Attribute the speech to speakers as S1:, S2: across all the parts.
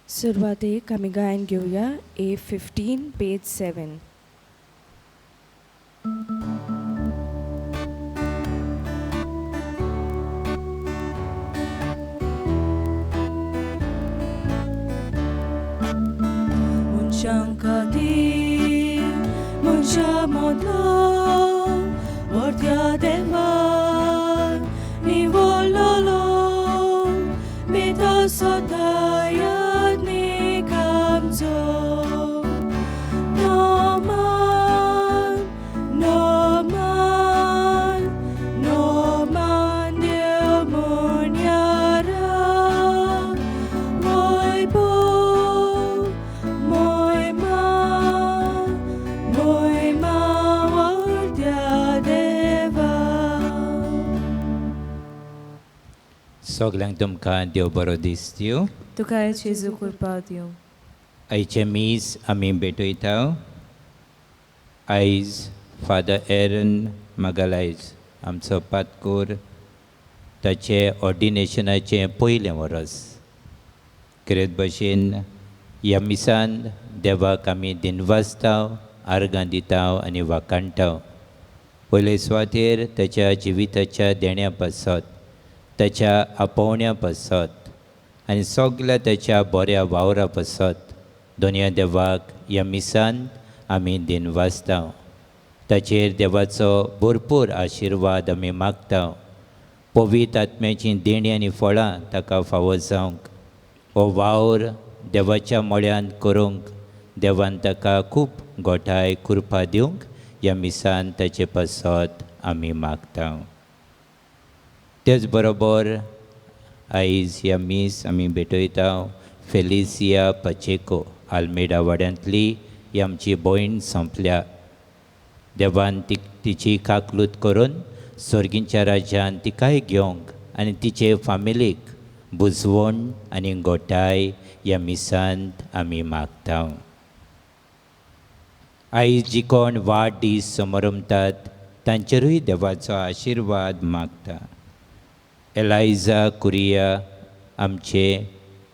S1: सुरुवातीक आमी गायन घेवया A15 पेज 7.
S2: 문장 가디 문자 모두 월dia 대만 니 월로로 믿어서 다야 니 감정 너만 내 문야라 월보
S3: सगल्यांक तुमकां देव बरो दीस दिवं.
S2: तुका जेजू कृपा दिवं.
S3: आयचे मीस आमी भेटयता. आयज फादर एरन मागालायज आमचो पातकूर ताचे ऑर्डिनेशनाचें पयलें वरस. कितें भशेन ह्या मिसान देवाक आमी दिनवासता, आर्गां दिता आनी वाकाणटा. पयले सुवातेर ताच्या जिविताच्या देण्या पासत, ताच्या आपोवण्या पासत आनी सगल्या ताच्या बऱ्या वावरा पासत दोनया देवाक ह्या मिसान आमी दिनवासता. ताचेर देवाचो भरपूर आशिर्वाद आमी मागता. पवित्र आत्म्याची देणी आनी फळां ताका फावो जावंक, हो वावर देवाच्या मळ्यान करूंक देवान ताका खूब गोठाय कृपा दिवंक ह्या मिसान ताचे पासत आमी मागता. तेच बरोबर आयज ह्या मीस आमी भेटयता फेलिसिया पाचेको आल्मेडा वाड्यांतली ही आमची भयण संपल्या. देवान तिची काकलूत करून सर्गींच्या राज्यान तिकाय घेवंक आनी तिचे फामिलीक बुजवण आनी गोठाय ह्या मिसांत आमी मागता. आयज जी कोण वाडदीस समारंभतात तांचेरूय देवाचो आशिर्वाद मागता. एलायजा कुरिया आमचे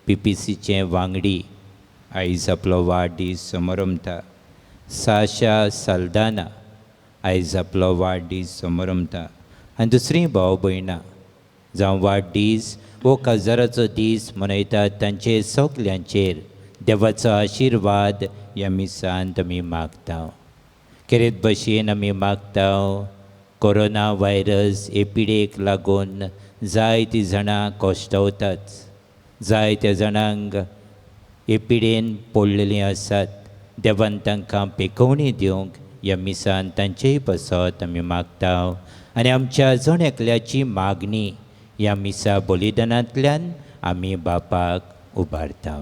S3: PPCचे वांगडी आयज आपलो वाडदीस समारंभता. साशा साल्दाना आयज आपलो वाडदीस समारंभता. आनी दुसरीं भाव भयणां जावं वाडदीस वो काजाराचो दीस मनयतात तांचे सगल्यांचेर देवाचो आशिर्वाद ह्या मिसांत आमी मागता. कितें भशेन आमी मागता कोरोना व्हायरस एपिडेक लागून जायतीं जाणां कोश्टावतात. जायत्या जाणांक एपिडेन पडलेलीं आसात. देवान तांकां पेकवणी दिवंक ह्या मिसान तांचेय पासत आमी मागता. आनी आमच्या जण एकल्याची मागणी ह्या मिसा बलिदानांतल्यान आमी बापाक उबारता.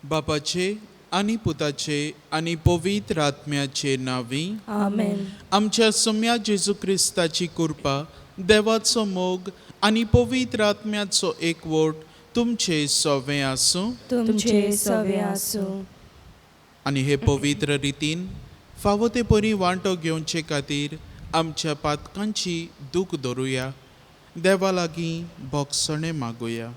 S4: बापाचे आनी पुताचे आनी पवित्र आत्म्याचे नांवी
S2: आमेन.
S4: आमच्या सोम्या जेजू क्रिस्ताची कृपा, देवाचो मोग आनी पवित्र आत्म्याचो एकवट तुमचे सवे आसूं.
S2: तुमचे सवे आसूं.
S4: आनी हे पवित्र रितीन फावो ते परी वांटो घेवचे खातीर आमच्या पातकांची दूख धरुया. देवा लागीं भोगसणे मागुया.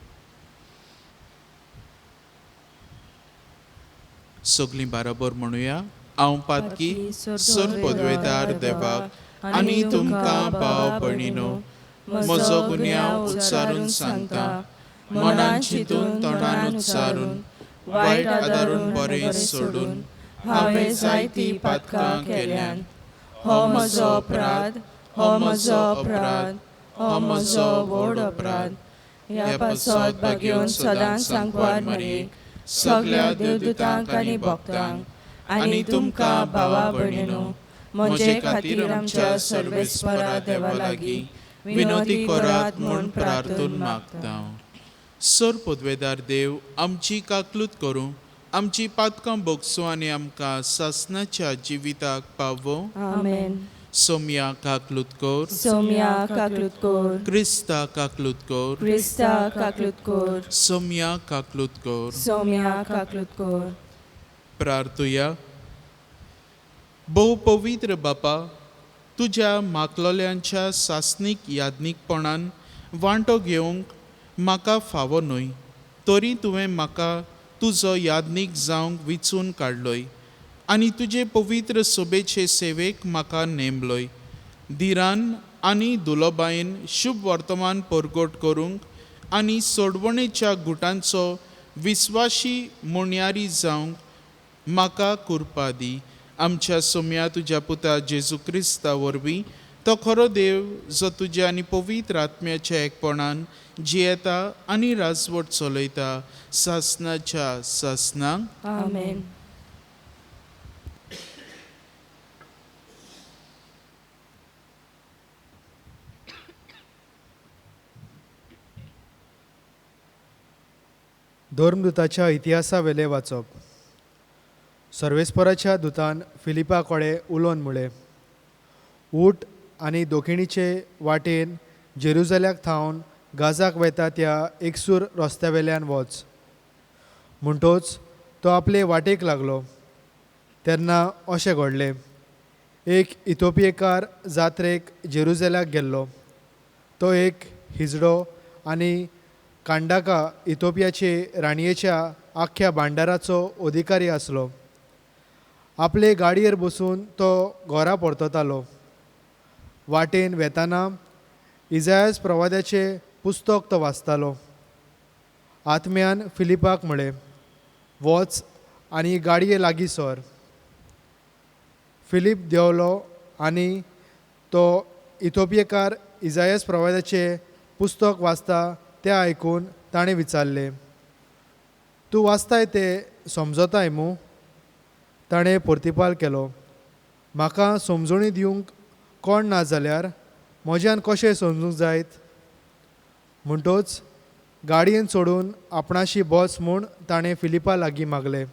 S4: सगलीं बरोबर म्हणुया. हांव पातकी सर पदवेदार देवाक आनी तुमकां भाव भयणीनो म्हजो गुन्यांव उच्चारून सांगता. मनान चिंतून तोंडान उच्चारून वायट आदारून बरें सोडून हांवें जायतीं पातकां केल्यान. हो म्हजो अपराध, हो म्हजो अपराध, हो म्हजो व्हड अपराध.
S2: ह्या पासत भाग्योन सदांच सांगवार मरेक सगल्या देवदूतांक आनी भक्तांक आनी तुमकां भावा भयणीनो म्हजे खातीर आमच्या सर्वेस्परा देवा लागीं विनोदी करात म्हूण प्रार्थून मागता.
S4: सर पदवेदार देव आमची काकलूत करूं, आमची पातकां भोगसूं आनी आमकां सासणाच्या जिविताक पावो.
S2: आमेन.
S4: सोम्या काकलूत कोर.
S2: सोम्या काकलूत कोर.
S4: क्रिस्ता काकलूत कोर.
S2: क्रिस्ता काकलूत कोर.
S4: सोम्या काकलूत कोर.
S2: सोम्या काकलूत कोर.
S4: प्रार्थुया. भोव पवित्र बापा, तुज्या मागलोल्यांच्या सासनीक याज्ञिकपणान वांटो घेवंक म्हाका फावो न्हय, तरी तुवें म्हाका तुजो यादनीक जावंक विचून काडलोय आनी तुजे पवित्र सोबेचे सेवेक म्हाका नेमलोय. धीरान आनी दुलोबायेन शुभ वर्तमान परगट करूंक आनी सोडवणेच्या गुटांचो विस्वाशी मुण्यारी जावंक म्हाका कृपा दी. आमच्या सोम्या तुज्या पुता जेजू क्रिस्ता वरवीं तो खरो देव जो तुज्या आनी पवित्र आत्म्याच्या एकपणान जियेता आनी राजवट चलयता सासणाच्या सासणांक.
S1: आमेन.
S5: धर्मदुताच्या इतिहासा वेले वाचप. सर्वेस्पराच्या दुतान फिलिपा कडेन उलोवन म्हळें, ऊठ आनी दोखिणीचे वाटेन जेरुजल्याक थावन गाजाक वेता त्या एकसूर रस्त्या वेल्यान वच. म्हणटोच तो आपले वाटेक लागलो. तेन्ना अशें घडलें, एक इथोपियेकार जात्रेक जेरुजल्याक गेल्लो. तो एक हिजडो आनी कांडाका इथोपियाचे राणयेच्या आख्ख्या भांडाराचो अधिकारी आसलो. आपले गाडयेर बसून तो घरा परततालो. वाटेन वेताना इजायास प्रवाद्याचें पुस्तक तो वाचतालो. आत्म्यान फिलिपाक म्हळें, वच आनी गाडये लागीं सर. फिलीप देंवलो आनी तो इथोपियेकार इजायास प्रवाद्याचें पुस्तक वाचता तें आयकून ताणें विचारलें, तूं वाचताय तें समजताय मूं? ताणें परतिपाल केलो, म्हाका समजणी दिवंक कोण ना जाल्यार म्हज्यान कशें समजूंक जायत? म्हणटोच गाडयेन चडून आपणाशी बस म्हूण ताणें फिलिपा लागीं मागलें.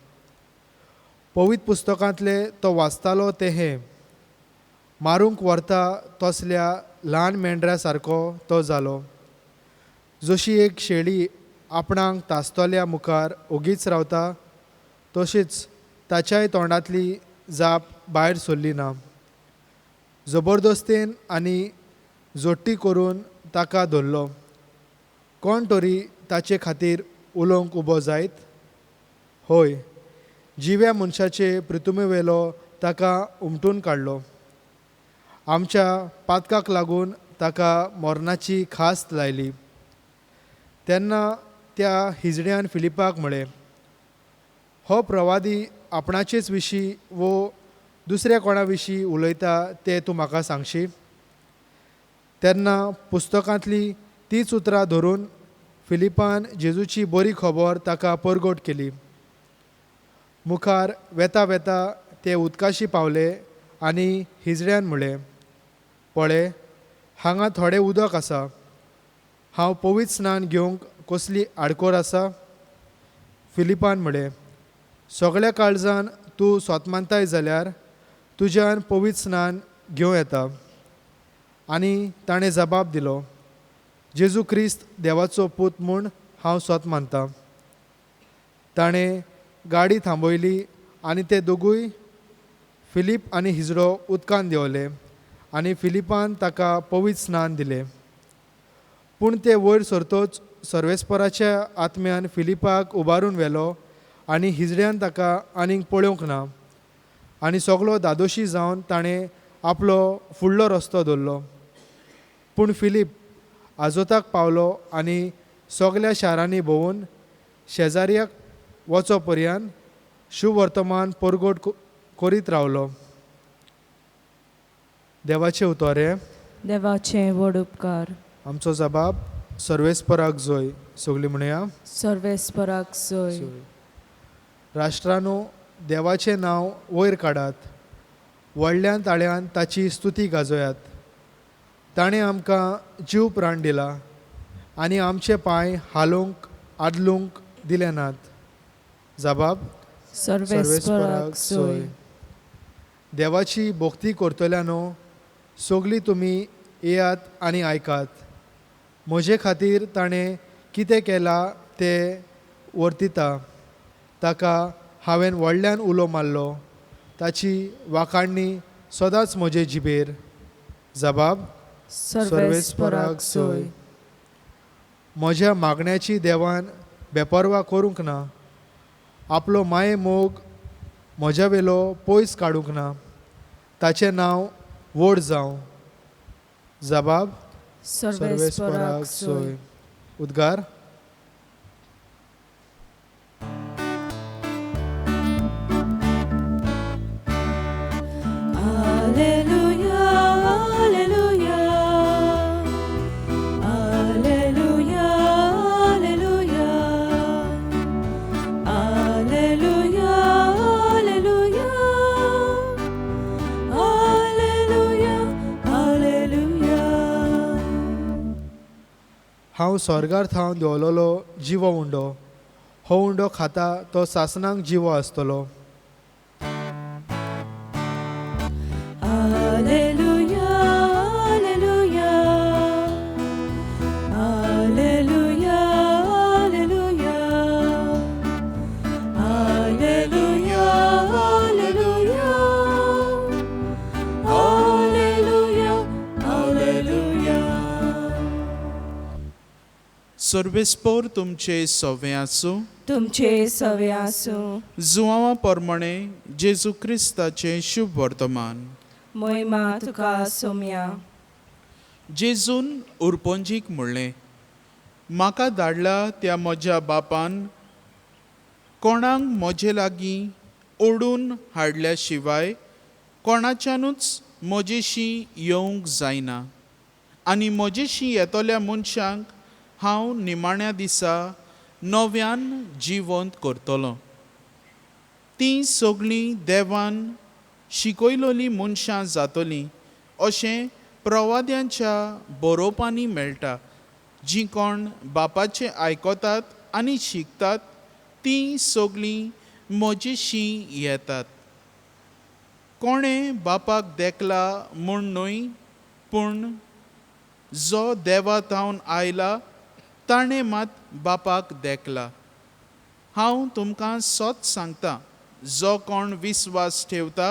S5: पवित्र पुस्तकांतले तो वाचतालो तें हें, मारूंक व्हरता तसल्या ल्हान मेंढऱ्या सारको तो जालो. जशी एक शेळी आपणाक तासतल्या मुखार ओगीच रावता, तशीच ताच्याय तोंडांतली जाप भायर सरली ना. जबरदस्तेन आनी जोट्टी करून ताका धरलो. कोण तरी ताचे खातीर उलोवंक उबो जायत? हय, जिव्या मनशाचे पृथ्वीवेलो ताका उमटून काडलो. आमच्या पातकाक लागून ताका मरणाची खास्त लायली. तेन्ना त्या हिजड्यान फिलिपाक म्हळें, हो प्रवादी आपणाचेच विशीं वो दुसऱ्या कोणा विशीं उलयता तें तूं म्हाका सांगशी? तेन्ना पुस्तकांतली तीच उतरां धरून फिलिपान जेजूची बरी खबर ताका परगट केली. मुखार वेता वेता ते उदकाशी पावले आनी हिजड्यान म्हळें, पळय, हांगा थोडें उदक आसा. हांव पवित्र स्नान घेवंक कसली आडकोर आसा? फिलिपान म्हळें, सगळ्या काळजान तूं स्वतमानताय जाल्यार तुज्यान पवित्र स्नान घेवं येता. आनी ताणें जबाब दिलो, जेजू क्रिस्त देवाचो पूत म्हूण हांव स्वत मानतां. ताणें गाडी थांबयली आनी ते दोगूय फिलीप आनी हिजडो उदकान देंवले आनी फिलिपान ताका पवित्र स्नान दिलें. पूण ते वयर सरतोच सर्वेस्पराच्या आत्म्यान फिलिपाक उबारून व्हेलो आनी हिजड्यान ताका आनीक पळोवंक ना. आनी सगलो दादोशी जावन ताणें आपलो फुडलो रस्तो धरलो. पूण फिलीप आजोताक पावलो आनी सगल्या शारांनी भोंवून शेजाऱ्याक वचो पर्यंत शुभ वर्तमान परगट करीत रावलो. देवाचे उतोरे.
S1: देवाचे व्हड उपकार.
S5: आमचो जबाब सर्वेस्पराक जोय. सगळीं म्हणया,
S1: सर्वेस्पराक जोय.
S5: राष्ट्रांनो, देवाचें नांव वयर काडात. व्हडल्यान ताळ्यान ताची स्तुती गाजोयात. ताणें आमकां जीव प्राण दिला आनी आमचे पांय हालोवंक आदलूंक दिले नात. जबाब
S1: सर्वेस्पराक जोय.
S5: देवाची भोक्ती करतल्यानो सगळीं तुमी येयात आनी आयकात. म्हजे खातीर ताणें कितें केलां तें वर्तिता. ताका हांवें व्हडल्यान उलो मारलो. ताची वाखाणणी सदांच म्हजे जिबेर. जबाब
S1: सर्वेस्पराक जोय.
S5: म्हज्या मागण्याची देवान बेपरवा करूंक ना. आपलो माये मोग म्हज्या वेलो पयस काडूंक ना. ताचें नांव व्हड जावं. जबाब सर्वेस्पराक सोय. उद्गार
S1: Alleluia, Alleluia, Alleluia, Alleluia, Alleluia, Alleluia, Alleluia, Alleluia.
S5: हांव स्वर्गार थावन देंवलोलो जिवो उंडो. हो उंडो खाता तो सासणांक जिवो आसतलो.
S1: Alleluia, Alleluia, Alleluia, Alleluia, Alleluia, Alleluia, Alleluia, Alleluia.
S4: सर्वेस्पोर तुमचे सवे आसूं.
S1: तुमचे सवे आसूं.
S4: जुवांवा परमणे जेजू क्रिस्ताचे शुभ वर्तमान.
S1: महिमा तुका सोम्या.
S4: जेजून उरपोंजीक म्हणलें, म्हाका धाडला त्या म्हज्या बापान कोणाक म्हजे लागीं ओडून हाडल्या शिवाय कोणाच्यानूच म्हजेशी येवंक जायना. आनी म्हजेशी येतल्या मनशांक हांव निमाण्या दिसा नव्यान जिवंत करतलों. तीं सगळीं देवान शिकयलोलीं मनशां जातलीं अशें प्रवाद्यांच्या बरोवपांनी मेळटा. जीं कोण बापाचें आयकतात आनी शिकतात तीं सगळीं म्हजेशी येतात. कोणें बापाक देखला म्हूण न्हय, पूण जो देवा थावन आयला ताणें मात बापाक देखला. हांव तुमकां सोत सांगतां, जो कोण विस्वास ठेवता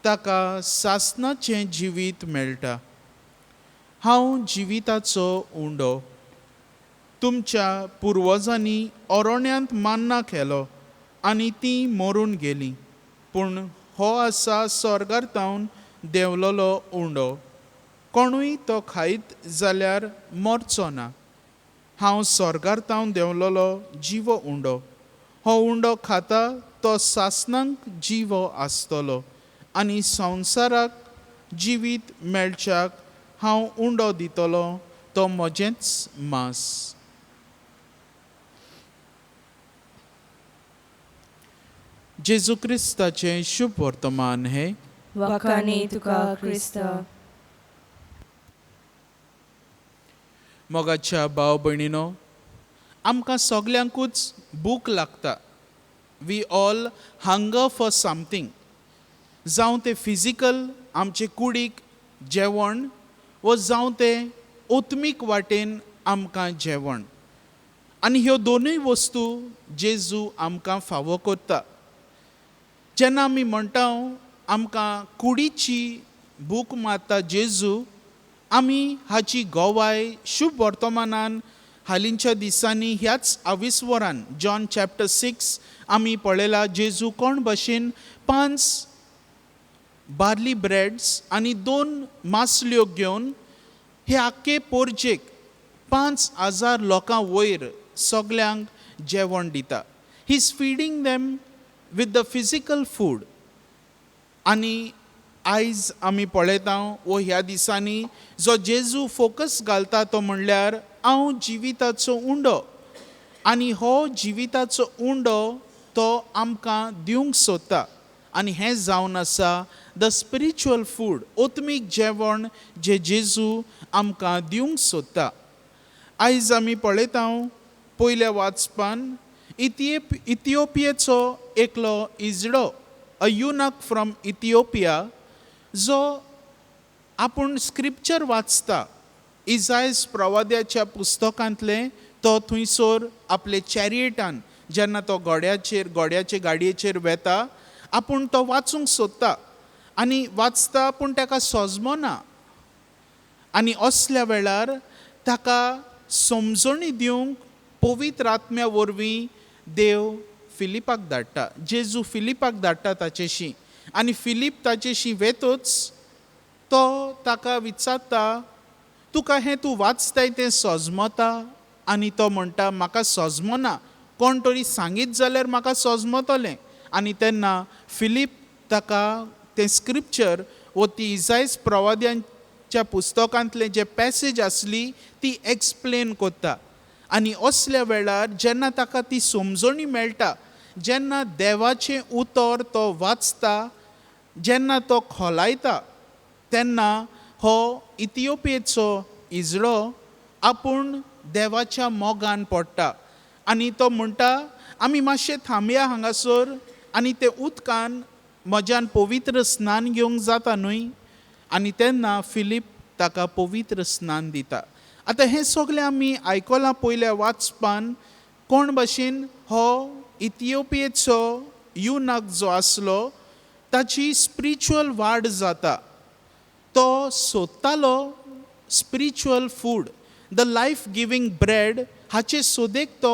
S4: ताका सासणाचें जिवीत मेळटा. हांव जिविताचो उंडो. तुमच्या पुर्वजांनी अरोण्यांत मान्ना केलो आनी तीं मरून गेलीं, पूण हो आसा स्वर्गार थावन देंवलोलो उंडो. कोणूय तो खायत जाल्यार मरचो ना. हांव स्वर्गार थावन देंवलोलो जिवो उंडो. हो उंडो खाता तो सासणांक जिवो आसतलो आनी संवसाराक जिवीत मेळच्याक हांव उंडो दितलो तो म्हजेंच मांस. जेजू क्रिस्ताचें शुभ वर्तमान हे.
S1: वखाणी तुका क्रिस्ता.
S4: मोगाच्या भाव भयणीनो, आमकां सगल्यांकूच भूक लागता. We all hunger for something. जावं तें फिजिकल आमचे कुडीक जेवण वा जावं तें ओत्मीक वाटेन आमकां जेवण. आनी ह्यो दोनूय वस्तू जेजू आमकां फावो करता. जेन्ना आमी म्हणटा आमकां कुडीची भूक मारता जेजू, आमी हाची गोवाय शुभ वर्तमानान हालींच्या दिसांनी ह्याच 22 वरान जॉन चॅप्टर 6 आमी पळयला. जेजू कोण भाशेन 5 बार्ली ब्रेड्स आनी 2 मासल्यो घेवन हे आख्खे पोरजेक 5,000 लोकां वयर सगल्यांक जेवण दिता. He is feeding them with the physical food. आनी आयज आमी पळयता वो ह्या दिसांनी जो जेजू फोकस घालता तो म्हणल्यार हांव जिविताचो उंडो. आनी हो जिविताचो उंडो तो आमकां दिवंक सोदता. आनी हें जावन आसा द स्पिरिच्युअल फूड, ओत्मीक जेवण जे जेजू आमकां दिवंक सोदता. आयज आमी पळयता पयल्या वाचपान इथियोपियेचो एकलो इजडो, अ युनक फ्रॉम इथियोपिया, जो आपूण स्क्रिप्चर वाचता इजायस प्रवाद्याच्या पुस्तकांतले, तो थंयसर आपले चॅरियटान जेन्ना तो घोड्याचे गाडयेचेर वेता आपूण तो वाचूंक सोदता आनी वाचता पूण ताका सोजमना. आनी असल्या वेळार ताका समजणी दिवंक पवित्र आत्म्या वरवीं देव फिलिपाक धाडटा. जेजू फिलिपाक धाडटा ताचेशी, आनी फिलीप ताचेशी वेतूच तो ताका विचारता, तुका हें तूं वाचताय तें सोजमता? आनी तो म्हणटा, म्हाका सोजमना, कोण तरी सांगीत जाल्यार म्हाका सोजमतलें. आनी तेन्ना फिलीप ताका तें स्क्रिप्चर वो ती इजायस प्रवाद्यांच्या पुस्तकांतलें जे पॅसेज आसली ती एक्सप्लेन कोत्ता. आनी असल्या वेळार जेन्ना ताका ती समजणी मेळटा, जेन्ना देवाचें उतर तो वाचता, जेन्ना तो खोलायता, तेन्ना हो इथिओपियेचो इजरो आपूण देवाच्या मोगान पडटा. आनी तो म्हणटा, आमी मातशें थांबया हांगासर आनी ते उदकान म्हज्यान पवित्र स्नान घेवंक जाता न्हय. आनी तेन्ना फिलीप ताका पवित्र स्नान दिता. आतां हें सगळें आमी आयकलां पयल्या वाचपान, कोण भाशेन हो इथिओपियेचो युनक जो आसलो ताची स्पिरिच्युअल वाड जाता. तो सोदतालो spiritual food, the life giving bread, हाचे सोदेक तो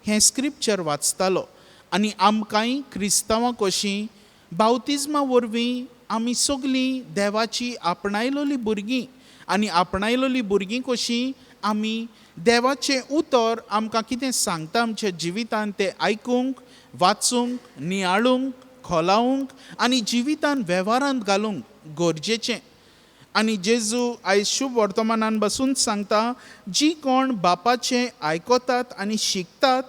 S4: हें स्क्रिप्चर वाचतालो. आनी आमकांय क्रिस्तांवां कशीं बावतिजमा वरवीं आमी सगळीं देवाची आपणायलोलीं भुरगीं, आनी आपणायलोलीं भुरगीं कशीं आमी देवाचें उतर आमकां कितें सांगता आमच्या जिवितान तें आयकूंक, वाचूंक, नियाळूंक, खोलावूंक आनी जिवितान वेव्हारांत घालूंक गरजेचें. आनी जेजू आयज शुभ वर्तमानान बसून सांगता, जीं कोण बापाचें आयकतात आनी शिकतात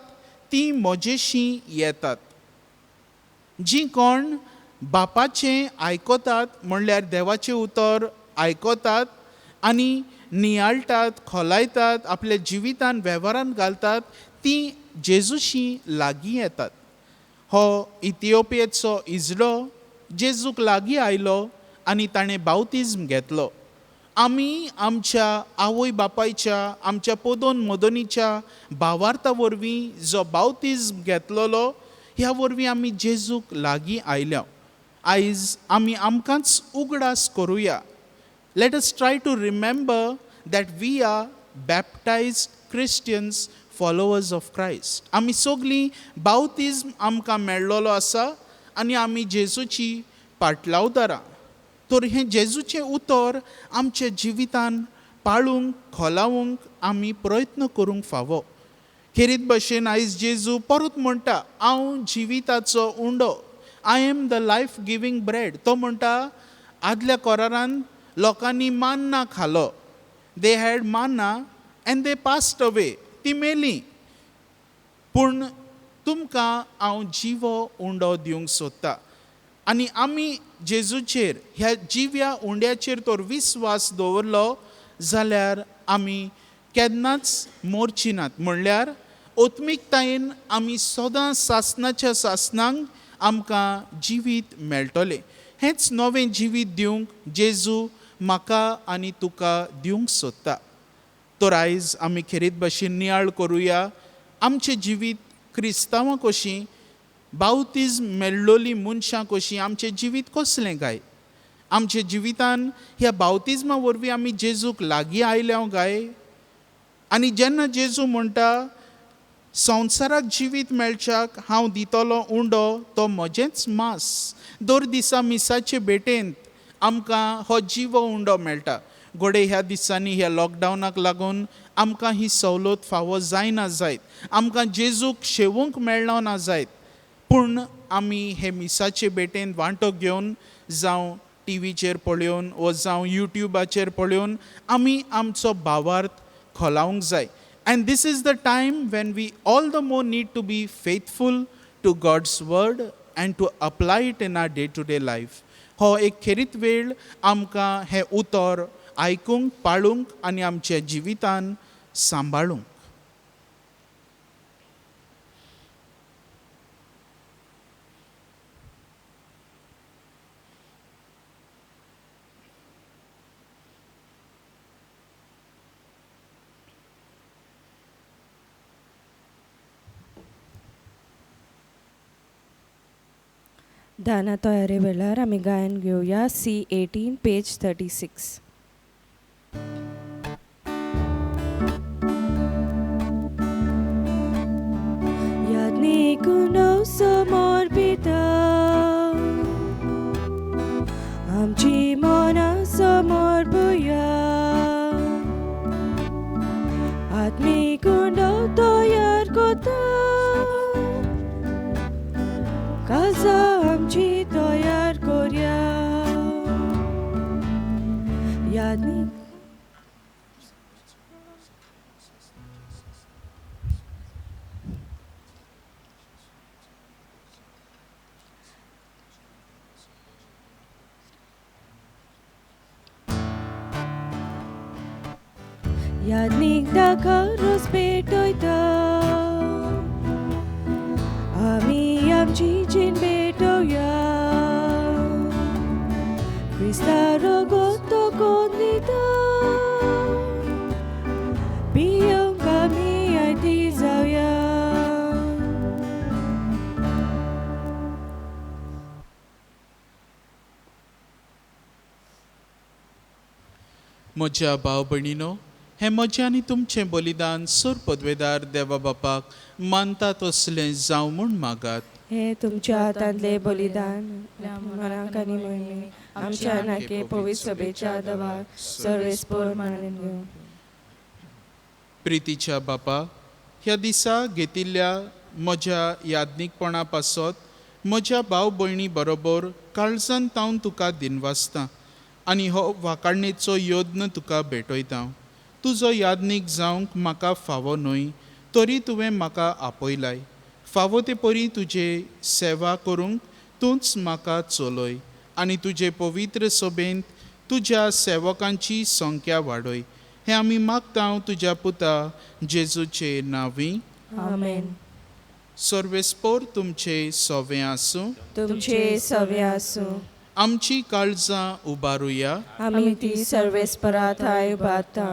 S4: तीं म्हजेशीं येतात. जीं कोण बापाचें आयकतात म्हणल्यार देवाचें उतर आयकतात आनी नियाळटात, खोलायतात, आपल्या जिवितान वेव्हारांत घालतात, तीं जेजूशी लागीं येतात. हो इथिओपियेचो इजरो जेजूक लागीं आयलो आनी ताणें बावतिजम घेतलो. आमी आमच्या आवय बापायच्या, आमच्या पोदोन मोदनीच्या भावार्था वरवीं जो बावतिजम घेतलोलो, ह्या वरवीं आमी जेजूक लागीं आयल्या. आयज आमी आमकांच उगडास करुया. Let us try to remember that we are baptized Christians, followers of Christ. आमी सगळीं बावतिजम आमकां मेळ्ळोलो आसा आनी आमी जेजूची पाटलावदारां. तर हें जेजूचें उतर आमच्या जिवितान पाळूंक, खोलावूंक आमी प्रयत्न करूंक फावो. खेरीत भशेन आयज जेजू परत म्हणटा, हांव जिविताचो undo, I am the life giving bread. तो म्हणटा, आदल्या कोरारान लोकांनी मान्ना खालो, दे हॅड मान्ना एन्ड दे पास्ड अवे, ती मेलीं. पूण तुमकां हांव जिवो उंडो दिवंक सोदता. आनी आमी जेजूचेर, ह्या जिव्या उंड्याचेर तर विस्वास दवरलो जाल्यार आमी केन्नाच मोरची नात. म्हणल्यार ओत्मीकतायेन आमी सदां सासणाच्या सासणांक आमकां जिवीत मेळटलें. हेंच नवें जिवीत दिवंक जेजू म्हाका आनी तुका दिवंक सोदता. तर आयज आमी खेरीत भाशेन नियाळ करुया आमचें जिवीत क्रिस्तांवां कशीं, बावतिजम मेळ्ळोलीं मनशां कशीं आमचें जिवीत कसलें काय. आमच्या जिवितान ह्या बावतिजमा वरवीं आमी जेजूक लागीं आयल्या काय. आनी जेन्ना जेजू म्हणटा, संवसाराक जिवीत मेळच्याक हांव दितलो उंडो तो म्हजेंच मांस, दर दिसा मिसाचे भेटेंत आमकां हो जिवो उंडो मेळटा. घोडे ह्या दिसांनी ह्या लॉकडावनाक लागून आमकां ही सवलत फावो जायना जायत, आमकां जेजूक शेवूंक मेळना ना जायत. पूण आमी हे मिसाचे भेटेंत वांटो घेवन, जावं टीव्हीचेर पळोवन वा जावं युट्यूबाचेर पळोवन आमी आमचो भावार्थ खोलावंक जाय. And this is the time when we all the more need to be faithful to God's word and to apply it in our day-to-day life. हो एक खेरीत वेळ आमकां हे उतर आयकूंक, पाळूंक आनी आमच्या जिवितान सांबाळूंक.
S1: ध्याना तयारे वेळार आमी गायन घेवया C18 पेज 36. आत्मीक उंडो तयार कोता काजा आमची तयार कोरया यादनीक यादनीक दाखा रोस पेटोयता आमी आमची जीण पेटोवया क्रिस्ता रोगोत तो कोण दिता पियोंक आमी आयती जावया
S4: म्हज्या भाव भयणीनो, हें म्हजें आनी तुमचें बलिदान सोर पदवेदार देवा बापाक मानता तसलें जावं म्हूण मागात.
S1: हे तुमच्या हातांतले बलिदान मनाक आनी मोहिमे आमच्या नाके पवित्र सभेच्या दवा सर्वेस्पर मानून घेवं.
S4: प्रितीच्या बापा, ह्या दिसा घेतिल्ल्या म्हज्या याज्ञीकपणा पासत म्हज्या भाव भयणी बरोबर काळजान तावन तुका दिनवासता आनी हो वाकाडणेचो यत्न तुका भेटयता. तुजो याज्ञीक जावंक म्हाका फावो न्हय, तरी तुवें म्हाका आपयलाय. फावो ते परी तुजे सेवा करूंक तूंच म्हाका चलय आनी तुजे पवित्र सभेंत तुज्या सेवकांची संख्या वाडय. हें आमी मागता तुज्या पुता जेजूचे नांवी.
S1: आमेन.
S4: सर्वेस्पोर तुमचे सवें आसूं.
S1: तुमचे सवे आसूं.
S4: आमची काळजां उबारुया.
S1: आमी ती सर्वेस्परात हाय उबारता.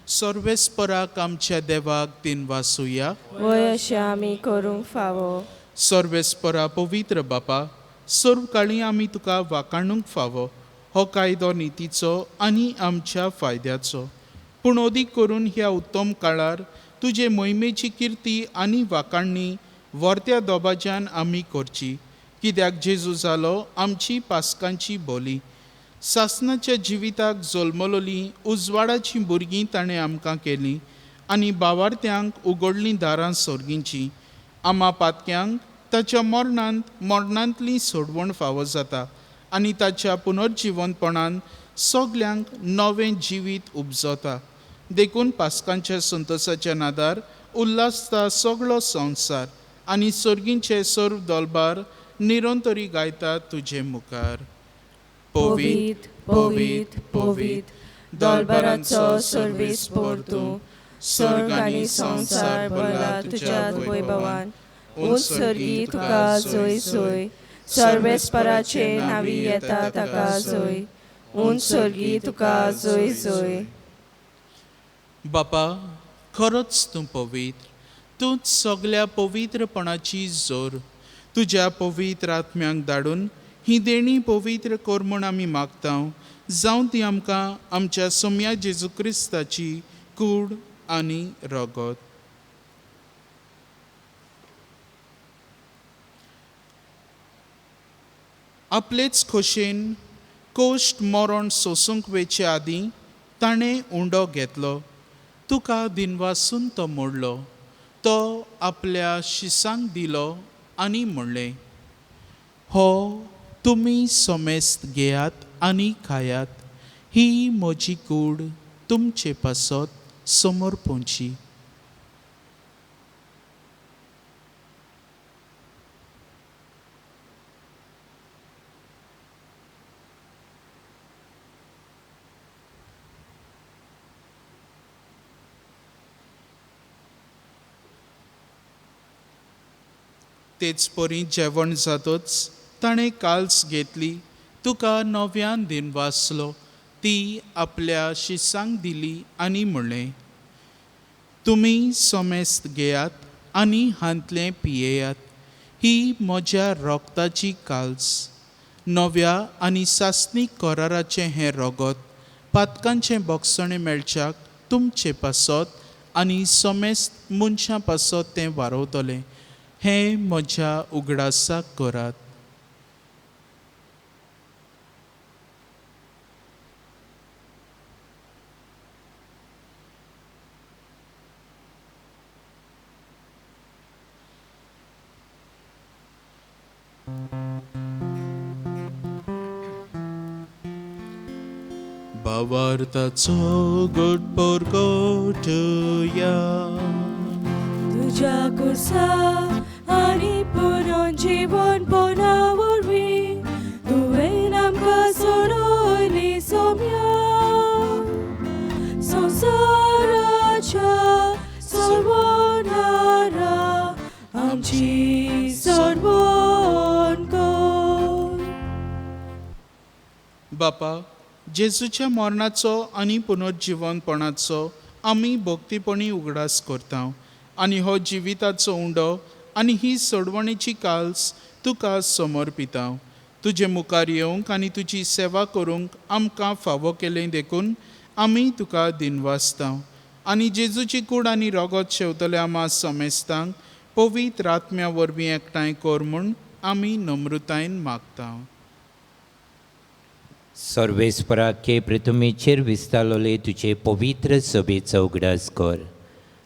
S4: सर्वेस्पराक आमच्या देवाक दिनवासुया.
S1: वय अशें आमी करूंक फावो.
S4: सर्वेस्परा पवित्र बापा, सर्व काळी आमी तुका वाखाणूंक फावो. हो कायदो नितीचो आनी आमच्या फायद्याचो. पूण अदीक करून ह्या उत्तम काळार तुजे मोहिमेची किर्ती आनी वाखाणणी वर्त्या दोबाज्यान आमी करची, कित्याक जेजू जालो आमची पासकांची बोली. सासणाच्या जिविताक जल्मलोली उजवाडाची भुरगीं ताणें आमकां केलीं आनी भावार्थ्यांक उगडलीं दारां सर्गींची. आमा पातक्यांक ताच्या मरणांतली सोडवण फावो जाता आनी ताच्या पुनर्जिवंतपणान सगल्यांक नवें जिवीत उपजता. देखून पासकांच्या संतोसाच्या नादार उल्हासता सगळो संवसार आनी सर्गींचे सर्व दोलबार निरंतरी गायतात तुजे मुखार.
S1: पवित पवित पवित दोलबाराचो सर्वेस्पर तूं. सर्ग आनी संवसार भरला तुज्या वैभवान. उत्सर्गी तुका जोय जोय. सर्वेस्पराचे नांवी येता ताका जोय. उत्सर्गी तुका जोय जोय.
S4: बापा, खरोच तूं पवित्र. तूंच सगल्या पवित्रपणाची जोर. तुज्या पवित्र आत्म्यांक धाडून ही देणी पवित्र कर म्हूण आमी मागता. जावं ती आमकां आमच्या सोम्या जेजू क्रिस्ताची कूड आनी रगत. आपलेच खोशेन कोश्ट मरण सोसूंक वेचे आदीं ताणें उंडो घेतलो. तुका दिनवासून तो मोडलो. तो आपल्या शिसांक दिलो आनी म्हणलें, हो तुमी सोमेस्त घेयात आनी खायात. ही म्हजी कूड तुमचे पासत समोर पोंची. तेच परी जेवण जातच ताणें काल्स घेतली. तुका नव्यान दिनवासलो. ती आपल्या शिसांक दिली आनी म्हणलें, तुमी सोमेस्त घेयात आनी हांतलें पियेयात. ही म्हज्या रोगताची काल्स. नव्या आनी सासणीक कराराचें हें रगत पातकांचें बोगसणें मेळच्याक तुमचे पासत आनी सोमेस्त मनशां पासत तें वारवतलें. हें म्हज्या उगडासाक करात. भावार्थाचो घोटभर घोटुया.
S1: तुझ्या कुसा आणि पुनर्जीवन पोना वरवीं तुवें आमकां सोडली सोम्या. संवसाराच्या सर्वनारा आमची सोडवण कर.
S4: बापा, जेजूच्या मरणाचो आनी पुनर्जीवनपणाचो आमी भक्तीपणी उगडास करता आनी हो जिविताचो उंडो आनी ही सोडवणेची काल्स तुका समर्पिता. तुजे मुखार येवंक आनी तुजी सेवा करूंक आमकां फावो केलें देखून आमी तुका दिनवासता आनी जेजूची कूड आनी रगत शेवतल्या मास समेस्तांक पवित्र आत्म्या वरवीं एकठांय कर म्हूण आमी नम्रतायेन मागता.
S3: सर्वेस्पराके पृथ्वीचेर विस्तारलोले तुजे पवित्र सभेचो उगडास कर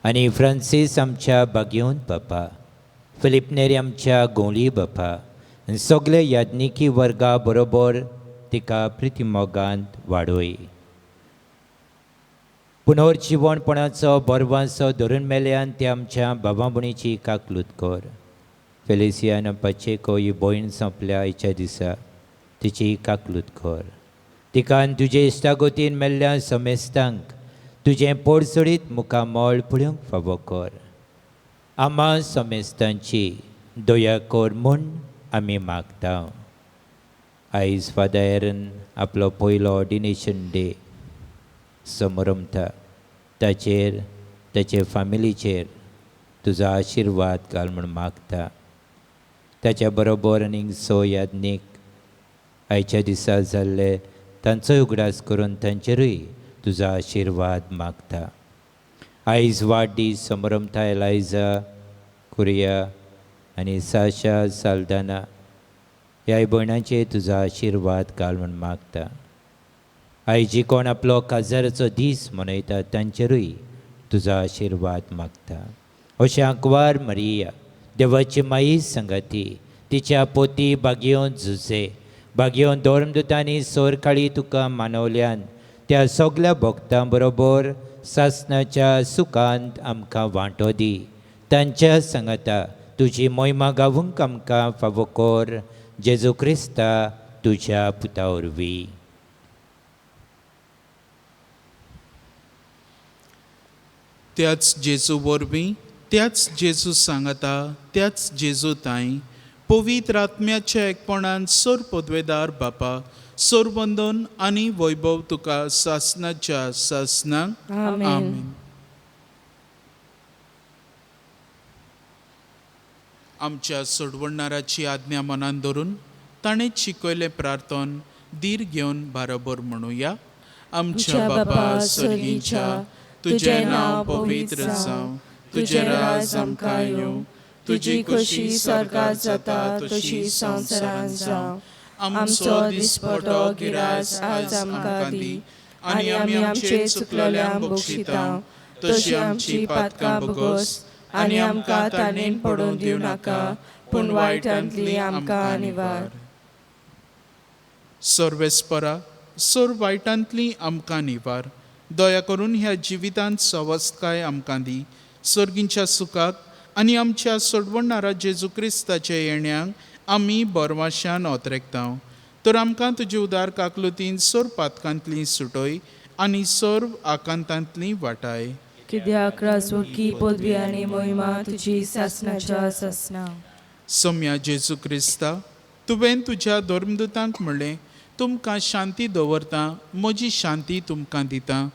S3: आनी फ्रांसीस आमच्या बागेवन बापा, फिलिप नेरी आमच्या गोंली बापा आनी सगळे याज्ञिकी वर्गा बरोबर तिका प्रितीमोगांत वाडोय. पुनर्जीवनपणाचो बरवांसो धरून मेल्यान ते आमच्या भावा भयणीची काकलूत कर. फेलिसियान पाचेको ही भयण सोंपल्या हेच्या दिसा तिची काकलूत कर. तिका तुजे इश्टागोतीन मेल्ल्या समेस्तांक तुजें पोडसडीत मुखामोळ पुळूंक फावो कर. आमा समेस्तांची दया कर म्हूण आमी मागता. आयज फादर एरन आपलो पयलो ऑर्डिनेशन डे समरमता. ताचेर ताचे फॅमिलीचेर तुजो आशिर्वाद घाल म्हूण मागता. ताच्या बरोबर आनीक सो याज्ञीक आयच्या दिसा जाल्ले तांचोय उगडास करून तांचेरूय तुजो आशिर्वाद मागता. आयज वाडदीस समरमता एलायजा कुरिया आनी साशा साल्दाना ह्या भयणांचेर तुजो आशिर्वाद घाल म्हूण मागता. आयज जी कोण आपलो काजाराचो दीस मनयता तांचेरूय तुजो आशिर्वाद मागता. अशें आंकवार मरिया देवाची माई संगाती तिच्या पोती बागयोन झुजे बागयोन धर्मदुतांनी सोर काळी तुका मानवल्यान त्या सगल्या भक्तां बरोबर सासणाच्या सुखांत आमकां वांटो दी. तांच्या सांगाता तुजी मोहिमा गावूंक आमकां फावो कर. जेजू क्रिस्ता तुज्या पुता वरवीं.
S4: त्याच जेजू वरवीं, त्याच जेजू सांगता, त्याच जेजू ताई पवित्र आत्म्याच्या एकपणान सोर पदवेदार बापा सोरबंदन आनी वैभव तुका सासणाच्या सासनाक आमेन. आमच्या सोडवणाराची आज्ञा मनान धरून ताणें शिकयलें प्रार्थन धीर घेवन बरोबर म्हणुया. आमच्या बापा सर्गीच्या तुझे नाव पवित्र जावं, तुझे राज आमकां येवं, तुजी कशी स्वर्गात जाता तशी संवसारांत जावं. आमचो दिसपटो गिरास आज आमकां दी आनी आमी आमचे चुकलेल्यांक बक्षिता तशी आमची पातकां बगोस आनी आमकां ताणेन पडून दिवं नाका पूण वायटांतली आमकां निवार. सर्वेस्परा सोर वायटांतली आमकां निवार. दया करून ह्या जिवितांत सवस्थकाय आमकां दी. सर्गींच्या सुखाक आनी आमच्या सोडवणारा जेजू क्रिस्ताच्या येण्याक आमी बरवाशान ओतरेकता. तर आमकां तुजी उदार काकलुतीन सोर पातकांतली सुटोय आनी सोर आकांतांतली वाटाय.
S1: कित्याक राजवटी पदवी आनी मोहिमा तुजी सासणाच्या सासना.
S4: सोम्या जेजू क्रिस्ता, तुवें तुज्या धर्मदुतांक म्हणलें तुमकां शांती दवरता, म्हजी शांती तुमकां दिता.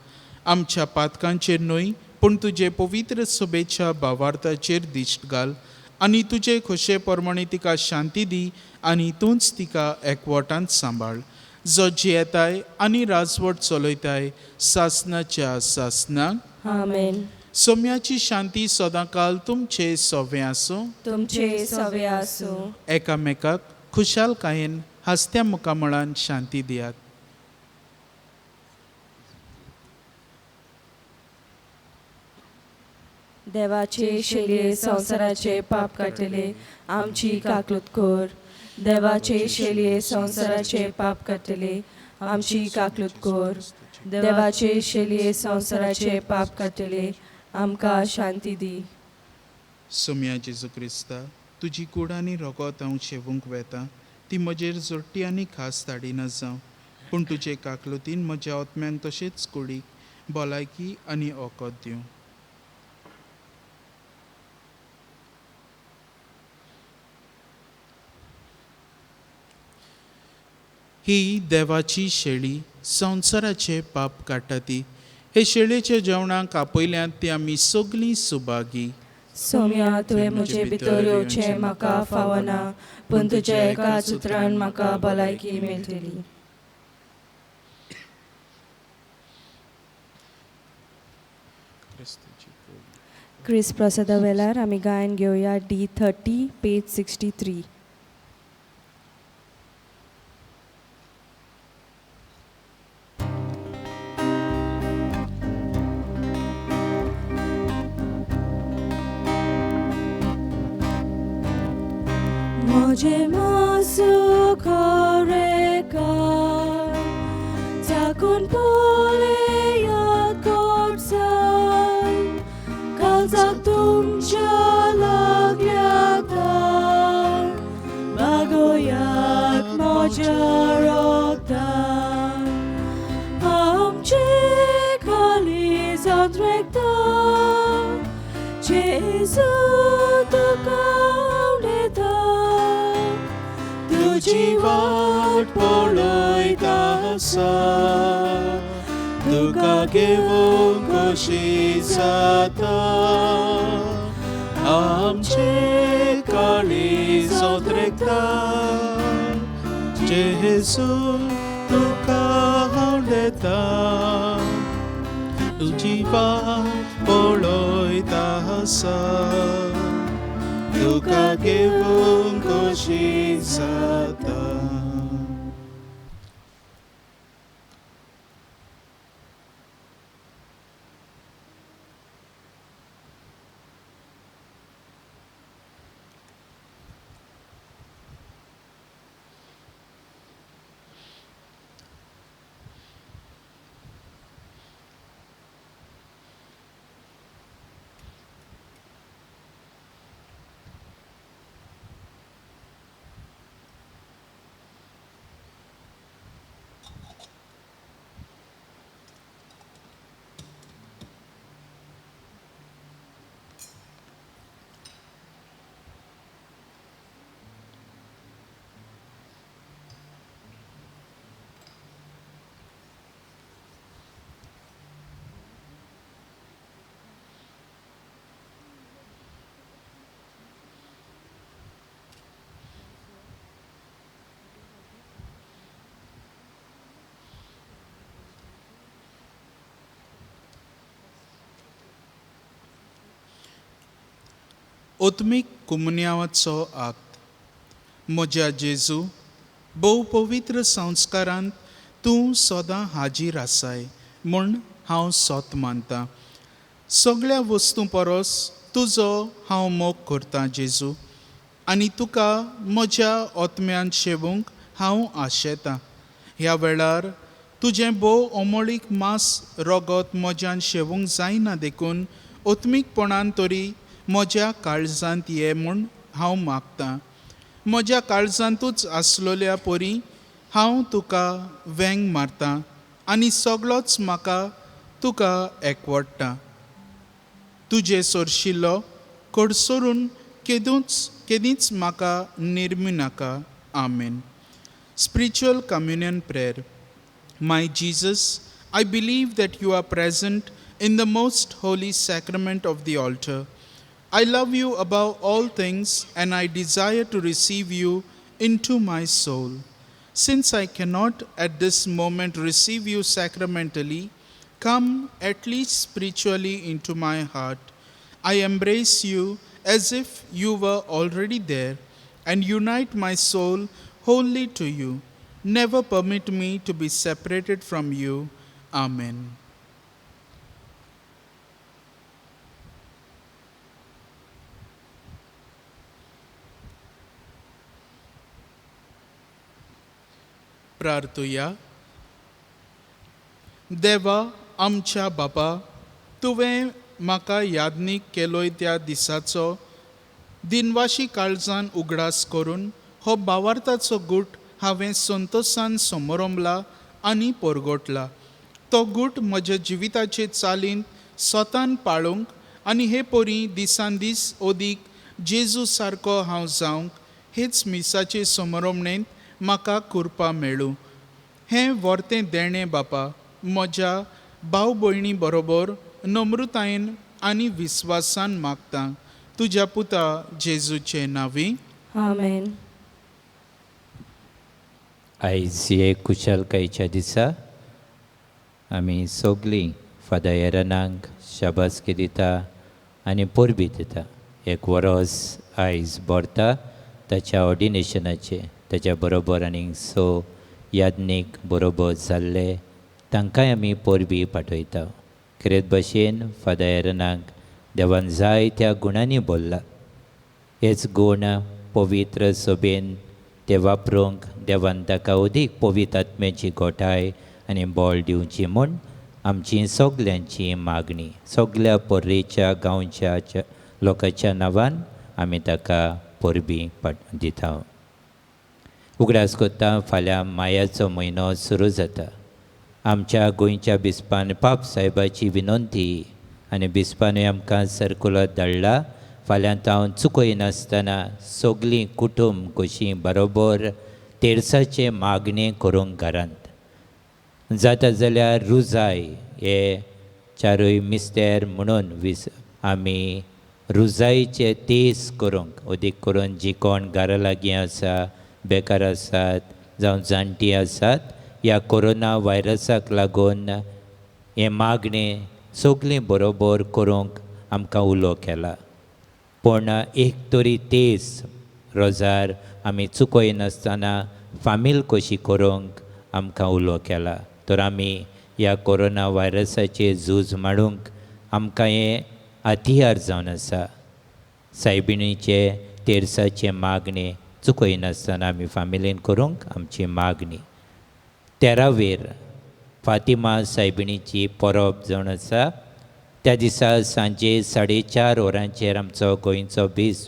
S4: आमच्या पातकांचेर न्हय पूण तुजे पवित्र सभेच्या भावार्थाचेर दिश्ट घाल आनी तुजे खोशे प्रमाणे तिका शांती दी आनी तूंच तिका एकवटांत सांबाळ. जो जियेताय आनी राजवट चलयताय सासणाच्या सासनाक
S1: आमेन.
S4: सोम्याची शांती सदांकाल तुमचे सोवे आसूं.
S1: तुमचे सवे आसूं.
S4: एकामेकाक खुशालकायेन हस्त्या मुखामळान शांती दियात.
S1: देवाचे शेलये संवसाराचे पाप काटले आमची काकलूत कर. देवाचे शेलये संवसाराचे पाप काटले आमची काकलूत कर. देवाचे शेलये संवसाराचे पाप काडटले आमकां शांती दी.
S4: सोम्या जेजू क्रिस्ता, तुजी कूड आनी रगत हांव शेवूंक वेता ती म्हजेर जोडटी आनी खास धाडिना जावं, पूण तुजे काकलुतीन म्हज्या आत्म्यांक तशेंच कुडीक भलायकी आनी ओकोत दिवं. ही देवाची शेळी संवसाराचे पाप काडटा ती. हे शेळयेच्या जेवणाक आपयल्यांत ती आमी सगलीं सुभागी.
S1: सोम्या तुवें म्हजे भितर येवचें म्हाका फावना, पूण तुज्या एकाच उतरान म्हाका भलायकी मेळटली. क्रिस प्रसादा वेल्यार आमी गायन घेवया D30 page 63. Moje masu koreka takun pole yat kopsan kalzak tumcha lagyatan bagoyat moja roktan amche kali zandrektan Jesu
S4: तुजी वाट पळयता आसा, तुका घेवूंक कशी जाता. आमचे काळीज ओद्रेकता, जेजू तुका हांव देता. तुजी वाट पळयता आसा, तुका घेवूंक कशी जाता. ओत्मीक कुमन्यावाचो आक्त. म्हज्या जेजू, भोव पवित्र संस्कारांत तूं सदां हाजीर आसाय म्हूण हांव सोत मानतां. सगळ्या वस्तू परस तुजो हांव मोग करतां जेजू, आनी तुका म्हज्या ओत्म्यान शेवूंक हांव आशेतां. ह्या वेळार तुजें भोव ओमळीक मांस रगत म्हज्यान शेवूंक जायना देखून ओत्मीकपणान तरी म्हज्या काळजांत ये म्हूण हांव मागतां. म्हज्या काळजांतूच आसलोल्या परी हांव तुका वेंग मारतां आनी सगळोच म्हाका तुका एकवडटा. तुजे सोरशिल्लो कडसरून केदींच म्हाका निर्मी नाका. आमेन. Spiritual Communion Prayer. My Jesus, I believe that you are present in the most holy sacrament of the altar. I love you above all things and I desire to receive you into my soul. Since I cannot at this moment receive you sacramentally, come at least spiritually into my heart. I embrace you as if you were already there and unite my soul wholly to you. Never permit me to be separated from you. Amen. प्रार्थुया. देवा आमच्या बापा, तुवें म्हाका यादनीक केलोय त्या दिसाचो दिनवाशी काळजान उगडास करून हो भावार्थाचो गूट हांवें संतोशान समोरंबला आनी परगोटला. तो गूट म्हज्या जिविताचे चालीन स्वतान पाळूंक आनी हे पोरी दिसान दीस ओदीक जेजू सारको हांव जावंक हेच मिसाचे समोरमणेंत म्हाका करपा मेळूं. हें व्हरतें देणें बापा म्हज्या भाव भयणी बरोबर नम्रतायेन आनी विस्वासान मागतां तुज्या पुता जेजूचे नांवी.
S1: आमेन.
S3: आयज हे कुशलकायेच्या दिसा आमी सगळीं फादर एरनाक शाबासकी दिता आनी परबी दिता. एक वरस आयज भरता ताच्या ऑर्डिनेशनाचे. ताच्या बरोबर आनीक यादनीक बरोबर जाल्ले तांकांय आमी परबी पाठयता. खरेच भाशेन फादर एरनाक देवान जायत्या गुणांनी बोल्ला. हेच गूण पवित्र सभेन ते वापरूंक देवान ताका अदीक पवित्र आत्म्याची घोटाय आनी बोळ दिवची म्हूण आमची सगल्यांची मागणी. सगल्या पर्रेच्या गांवच्या लोकांच्या नांवान आमी ताका परबी दिता. उगडास कोत्ता फाल्यां मायाचो म्हयनो सुरू जाता. आमच्या गोंयच्या बिस्पान पाप साहेबाची विनंती आनी बिस्पानूय आमकां सर्कुलर धाडला. फाल्यां हांव चुकयनासतना सगलीं कुटुंब कशीं बरोबर तेरसाचे मागणे करूंक घरांत जाता जाल्यार रुजाय हे चारूय मिस्तेर म्हणून आमी रुजायेचे तेस करूंक अदीक करून जी कोण घरा लागीं आसा, बेकार आसात जावं जाणटी आसात, ह्या कोरोना व्हायरसाक लागून हे मागणें सगलीं बरोबर करूंक आमकां उलो केला. पूण एक तरी तेस रोजार आमी चुकयनासतना फामील कशी करूंक आमकां उलो केला. तर आमी ह्या कोरोना व्हायरसाचेर झूज मारूंक आमकां हें हातियार जावन आसा. सायबिणीचे तेरसाचे मागणे चुकयनासतना आमी फामिलीन करूंक आमची मागणी. 13वेर फातिमा सायबिणीची परब जावन आसा. त्या दिसा सांजे 4:30 वरांचेर आमचो गोंयचो बीस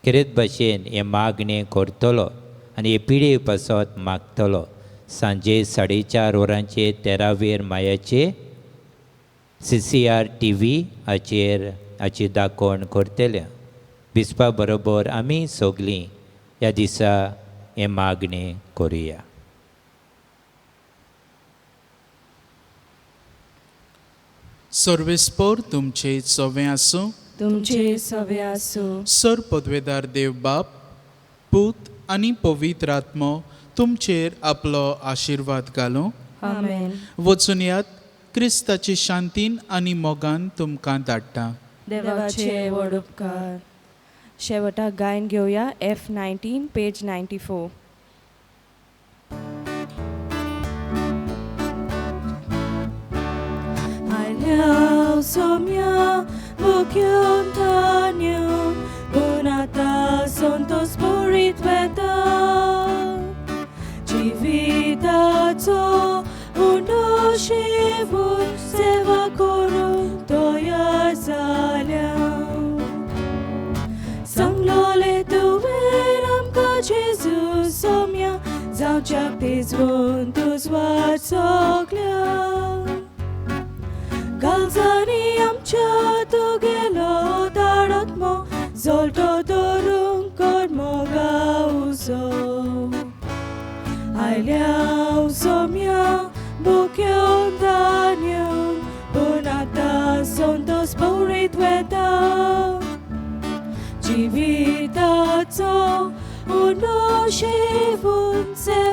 S3: खरेच भाशेन हे मागणें करतलो आनी हे पिढे पासत मागतलो. सांजे 4:30 वरांचेर 13वेर मायाचे CCR TV हाचेर हाची दाखोवण करतले. बिस्पा बरोबर आमी सगलीं ह्या दिसा हे मागणें करुया.
S4: सर्वेस्पर तुमचे चोवे आसूं.
S1: तुमचे सवे आसूं.
S4: सर पदवेदार देव बाप, पूत आनी पवित्र आत्मो तुमचेर आपलो आशिर्वाद घालूं.
S1: आमेन.
S4: वचून यात, क्रिस्ताची शांतीन आनी मोगान तुमकां धाडटा.
S1: देवाचे व्हड उपकार. शेवटाक गायन घेवया F19 page 94. Ailhau somia bukion tanyo Bunata Santo Spiritweta Jivitaco unoshivu Seva koru toya zaliam Sanglole tuveram ka Jesus somia Zawczak tizwun tuzwat soglia Galzani amcha tugelo daratmo Zolto dorun kormo gauzo Ailiau somia bukion danion Bunata Santo Spiritweta Jivitaco unoshivun se